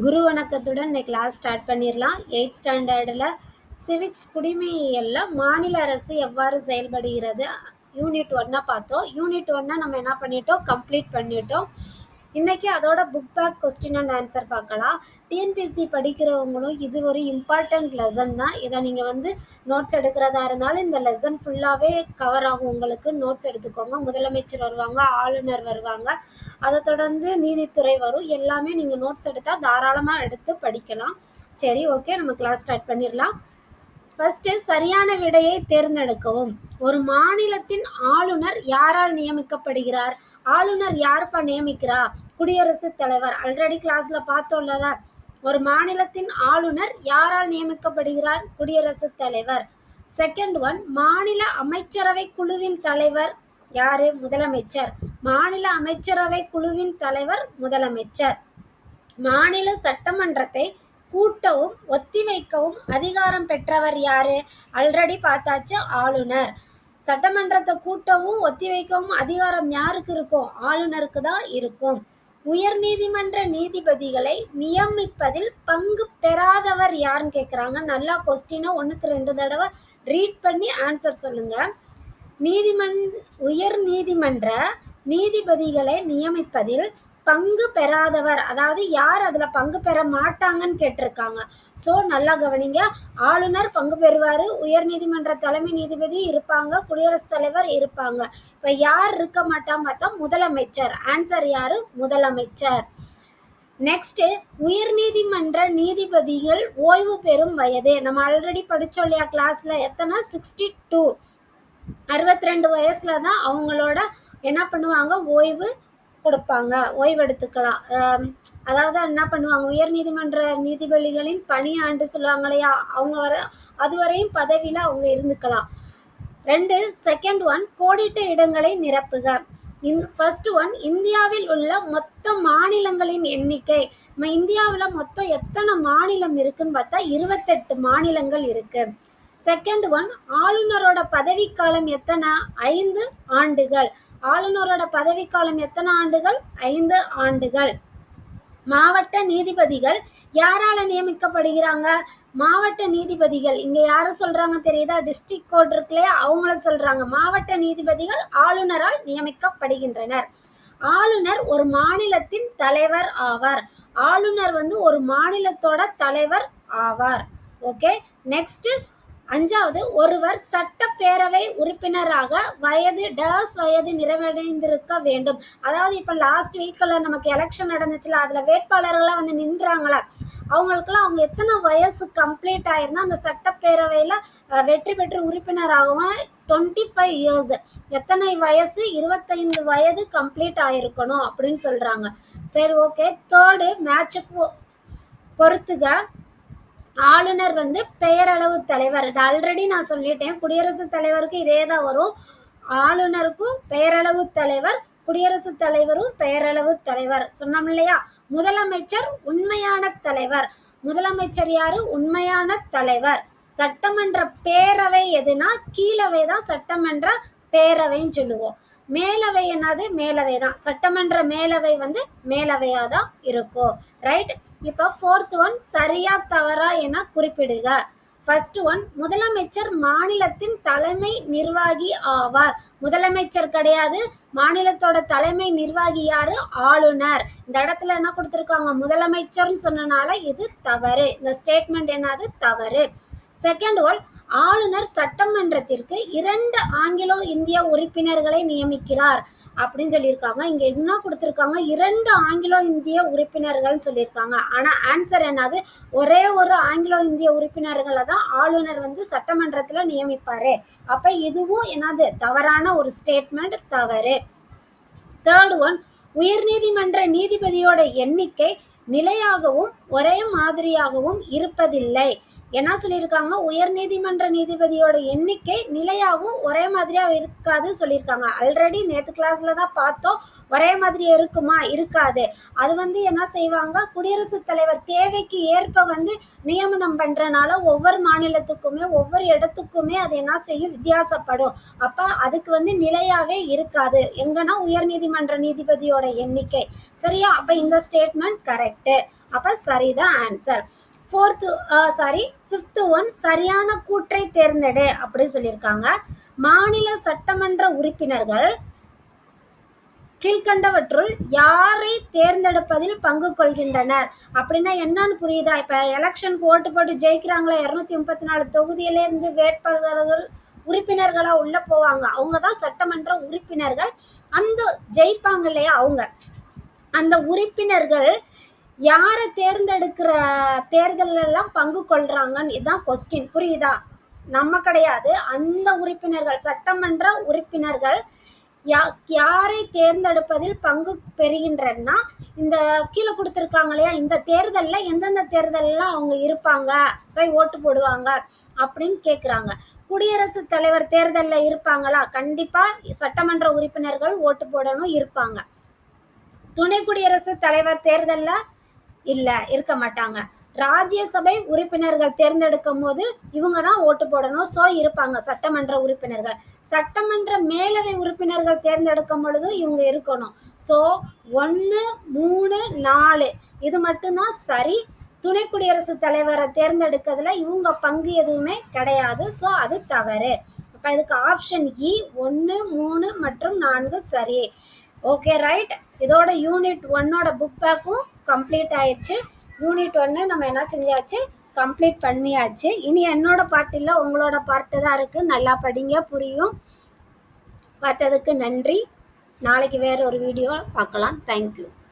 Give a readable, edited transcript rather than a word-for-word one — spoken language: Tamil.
குரு வணக்கத்துடன் இன்னைக்கு கிளாஸ் ஸ்டார்ட் பண்ணிடலாம். 8th ஸ்டாண்டர்டில் சிவிக்ஸ் குடிமையியல்ல மாநில அரசு எவ்வாறு செயல்படுகிறது யூனிட் 1 பார்த்தோம். யூனிட் 1 நம்ம என்ன பண்ணிட்டோம், கம்ப்ளீட் பண்ணிட்டோம். இன்னைக்கு அதோட book back question and answer பார்க்கலாம். டிஎன்பிஎஸ்சி படிக்கிறவங்களும் இது ஒரு இம்பார்ட்டன்ட் லெசன் தான். இதை நீங்கள் நோட்ஸ் எடுக்கிறதா இருந்தாலும் இந்த லெசன் ஃபுல்லாகவே கவர் ஆகும். உங்களுக்கு நோட்ஸ் எடுத்துக்கோங்க. முதலமைச்சர் வருவாங்க, ஆளுநர் வருவாங்க, அதை தொடர்ந்து நீதித்துறை வரும். எல்லாமே நீங்கள் நோட்ஸ் எடுத்தால் தாராளமாக எடுத்து படிக்கலாம். சரி, ஓகே, நம்ம கிளாஸ் ஸ்டார்ட் பண்ணிடலாம். ஃபர்ஸ்ட் சரியான விடையை தேர்ந்தெடுக்கவும். ஒரு மாநிலத்தின் ஆளுநர் யாரால் நியமிக்கப்படுகிறார்? ஆளுநர் யாருப்பா நியமிக்கிறா? குடியரசுத் தலைவர். ஆல்ரெடி கிளாஸ்ல பார்த்தோம்ல. ஒரு மாநிலத்தின் ஆளுநர் யாரால் நியமிக்கப்படுகிறார்? குடியரசுத் தலைவர். செகண்ட் ஒன், மாநில அமைச்சரவை குழுவின் தலைவர் யாரு? முதலமைச்சர். மாநில அமைச்சரவை குழுவின் தலைவர் முதலமைச்சர். மாநில சட்டமன்றத்தை கூட்டவும் ஒத்திவைக்கவும் அதிகாரம் பெற்றவர் யாரு? ஆல்ரெடி பார்த்தாச்சு, ஆளுநர். சட்டமன்றத்தை கூட்டவும் ஒத்திவைக்கவும் அதிகாரம் யாருக்கு இருக்கும்? ஆளுநருக்கு தான் இருக்கும். உயர் நீதிமன்ற நீதிபதிகளை நியமிப்பதில் பங்கு பெறாதவர் யாருன்னு கேட்குறாங்க. நல்லா கொஸ்டினை 1க்கு 2 தடவை ரீட் பண்ணி ஆன்சர் சொல்லுங்க. உயர் நீதிமன்ற நீதிபதிகளை நியமிப்பதில் பங்கு பெறாதவர், அதாவது யார் அதில் பங்கு பெற மாட்டாங்கன்னு கேட்டிருக்காங்க. ஸோ நல்லா கவனிங்க. ஆளுநர் பங்கு பெறுவார், உயர் நீதிமன்ற தலைமை நீதிபதி இருப்பாங்க, குடியரசுத் தலைவர் இருப்பாங்க. இப்போ யார் இருக்க மாட்டான்னு பார்த்தா முதலமைச்சர். ஆன்சர் யாரு? முதலமைச்சர். நெக்ஸ்ட், உயர் நீதிமன்ற நீதிபதிகள் ஓய்வு பெறும் வயது. நம்ம ஆல்ரெடி படித்தோம் இல்லையா கிளாஸ்ல, எத்தனை? 62. 62 வயசுல தான் அவங்களோட என்ன பண்ணுவாங்க, ஓய்வு கொடுப்பாங்க, ஓய்வு எடுத்துக்கலாம். அதாவது என்ன பண்ணுவாங்க, உயர் நீதிமன்ற நீதிபதிகளின் பணி ஆண்டு சொல்லுவாங்க இல்லையா, அவங்க அதுவரையும் பதவியில் அவங்க இருந்துக்கலாம். 2, செகண்ட் ஒன், கோடிட்ட இடங்களை நிரப்புக. ஃபர்ஸ்ட் ஒன், இந்தியாவில் உள்ள மொத்த மாநிலங்களின் எண்ணிக்கை. நம்ம இந்தியாவில் மொத்தம் எத்தனை மாநிலம் இருக்குன்னு பார்த்தா 28 மாநிலங்கள் இருக்கு. செகண்ட் ஒன், ஆளுநரோட பதவிக்காலம் எத்தனை? 5 ஆண்டுகள். ஆளுநரோட பதவிக்காலம் எத்தனை ஆண்டுகள்? 5 ஆண்டுகள். மாவட்ட நீதிபதிகள் யாரால நியமிக்கப்படுகிறாங்க? மாவட்ட நீதிபதிகள் இங்க யார சொல்றாங்க தெரியுதா? டிஸ்ட்ரிக்ட் கோர்ட் இருக்குல்லையா, அவங்கள சொல்றாங்க. மாவட்ட நீதிபதிகள் ஆளுநரால் நியமிக்கப்படுகின்றனர். ஆளுநர் ஒரு மாநிலத்தின் தலைவர் ஆவார். ஆளுநர் ஒரு மாநிலத்தோட தலைவர் ஆவார். ஓகே, நெக்ஸ்ட் 5வது, ஒருவர் சட்டப்பேரவை உறுப்பினராக வயது நிறைவடைந்திருக்க வேண்டும். அதாவது இப்போ லாஸ்ட் வீக்கில் நமக்கு எலெக்ஷன் நடந்துச்சுல, அதில் வேட்பாளர்கள்லாம் நின்றாங்களா, அவங்களுக்குலாம் அவங்க எத்தனை வயசு கம்ப்ளீட் ஆயிருந்தா அந்த சட்டப்பேரவையில் வெற்றி பெற்று உறுப்பினராகவும் 25 இயர்ஸ், எத்தனை வயசு? 25 வயது கம்ப்ளீட் ஆயிருக்கணும் அப்படின்னு சொல்கிறாங்க. சரி, ஓகே. தேர்டு, மேட்ச் பொறுத்துக. ஆளுநர் பெயரளவு தலைவர். இது ஆல்ரெடி நான் சொல்லிட்டேன். குடியரசுத் தலைவருக்கு இதே தான் வரும். ஆளுநருக்கும் பெயரளவு தலைவர், குடியரசுத் தலைவரும் பெயரளவு தலைவர் சொன்னோம் இல்லையா. முதலமைச்சர் உண்மையான தலைவர். முதலமைச்சர் யாரு? உண்மையான தலைவர். சட்டமன்ற பேரவை எதுனா கீழவை தான் சட்டமன்ற பேரவைன்னு சொல்லுவோம். மேலவை என்னது? மேலவை தான். சட்டமன்ற மேலவை மேலவையா தான் இருக்கும். ரைட். இப்போ 4th ஒன், சரியா தவறா என குறிப்பிடுக. ஃபர்ஸ்ட் ஒன், முதலமைச்சர் மாநிலத்தின் தலைமை நிர்வாகி ஆவார். முதலமைச்சர் கிடையாது, மாநிலத்தோட தலைமை நிர்வாகி யாரு? ஆளுநர். இந்த இடத்துல என்ன கொடுத்துருக்காங்க? முதலமைச்சர்னு சொன்னனால இது தவறு. இந்த ஸ்டேட்மெண்ட் என்னது? தவறு. செகண்ட் ஒன், ஆளுநர் சட்டமன்றத்திற்கு 2 ஆங்கிலோ இந்திய உறுப்பினர்களை நியமிக்கிறார் அப்படின்னு சொல்லியிருக்காங்க. இங்க என்ன கொடுத்துருக்காங்க? 2 ஆங்கிலோ இந்திய உறுப்பினர்கள் சொல்லியிருக்காங்க. ஆனா ஆன்சர் என்னது? ஒரே ஒரு ஆங்கிலோ இந்திய உறுப்பினர்களை தான் ஆளுநர் சட்டமன்றத்துல நியமிப்பாரு. அப்ப இதுவும் என்னது? தவறான ஒரு ஸ்டேட்மெண்ட், தவறு. தேர்ட் ஒன், உயர்நீதிமன்ற நீதிபதியோட எண்ணிக்கை நிலையாகவும் ஒரே மாதிரியாகவும் இருப்பதில்லை. என்ன சொல்லியிருக்காங்க? உயர் நீதிமன்ற நீதிபதியோட எண்ணிக்கை நிலையாகவும் ஒரே மாதிரியா இருக்காது சொல்லியிருக்காங்க. ஆல்ரெடி நேற்று கிளாஸ்ல தான் பார்த்தோம். ஒரே மாதிரி இருக்குமா? இருக்காது. அது என்ன செய்வாங்க? குடியரசுத் தலைவர் தேவைக்கு ஏற்ப நியமனம் பண்றனால ஒவ்வொரு மாநிலத்துக்குமே ஒவ்வொரு இடத்துக்குமே அது என்ன செய்யும்? வித்தியாசப்படும். அப்ப அதுக்கு நிலையாவே இருக்காது. எங்கன்னா உயர் நீதிமன்ற நீதிபதியோட எண்ணிக்கை. சரியா? அப்ப இந்த ஸ்டேட்மெண்ட் கரெக்ட். அப்போ சரிதான் ஆன்சர். ஃபிஃப்த் ஒன், சரியான கூற்றை தேர்ந்தெடு அப்படின்னு சொல்லியிருக்காங்க. மாநில சட்டமன்ற உறுப்பினர்கள் கீழ்கண்டவற்றுள் யாரை தேர்ந்தெடுப்பதில் பங்கு கொள்கின்றனர் அப்படின்னா என்னன்னு புரியுதா? இப்போ எலெக்ஷனுக்கு ஓட்டு போட்டு ஜெயிக்கிறாங்களா, 234 தொகுதியிலேருந்து வேட்பாளர்கள் உறுப்பினர்களாக உள்ள போவாங்க, அவங்க தான் சட்டமன்ற உறுப்பினர்கள். அந்த ஜெயிப்பாங்க இல்லையா, அவங்க அந்த உறுப்பினர்கள் யாரை தேர்ந்தெடுக்கிற தேர்தலெல்லாம் பங்கு கொள்றாங்கன்னு இதுதான் கொஸ்டின். புரியுதா? நம்ம கிடையாது, அந்த உறுப்பினர்கள், சட்டமன்ற உறுப்பினர்கள் யாரை தேர்ந்தெடுப்பதில் பங்கு பெறுகின்றன்னா இந்த கீழே கொடுத்துருக்காங்க இல்லையா, இந்த தேர்தலில் எந்தெந்த தேர்தலெல்லாம் அவங்க இருப்பாங்க, போய் ஓட்டு போடுவாங்க அப்படின்னு கேட்குறாங்க. குடியரசுத் தலைவர் தேர்தலில் இருப்பாங்களா? கண்டிப்பாக சட்டமன்ற உறுப்பினர்கள் ஓட்டு போடணும், இருப்பாங்க. துணை குடியரசுத் தலைவர் தேர்தலில் இல்லை, இருக்க மாட்டாங்க. ராஜ்யசபை உறுப்பினர்கள் தேர்ந்தெடுக்கும் போது இவங்க தான் ஓட்டு போடணும், ஸோ இருப்பாங்க சட்டமன்ற உறுப்பினர்கள். சட்டமன்ற மேலவை உறுப்பினர்கள் தேர்ந்தெடுக்கும் பொழுது இவங்க இருக்கணும். ஸோ 1, 3, 4 இது மட்டும்தான் சரி. துணை குடியரசுத் தலைவரை தேர்ந்தெடுக்கிறதுல இவங்க பங்கு எதுவுமே கிடையாது, ஸோ அது தவறு. அப்போ இதுக்கு ஆப்ஷன் இ 1, 3 மற்றும் 4 சரி. Okay, right. இதோட யூனிட் 1ஓட புக் பேக்கும் கம்ப்ளீட் ஆயிடுச்சு. யூனிட் 1 நம்ம என்ன செஞ்சாச்சு, கம்ப்ளீட் பண்ணியாச்சு. இனி என்னோட பார்ட் இல்லை, உங்களோட பார்ட்டு தான் இருக்குது. நல்லா படிங்க, புரியும். பார்த்ததுக்கு நன்றி. நாளைக்கு வேறு ஒரு வீடியோ பார்க்கலாம். தேங்க்யூ.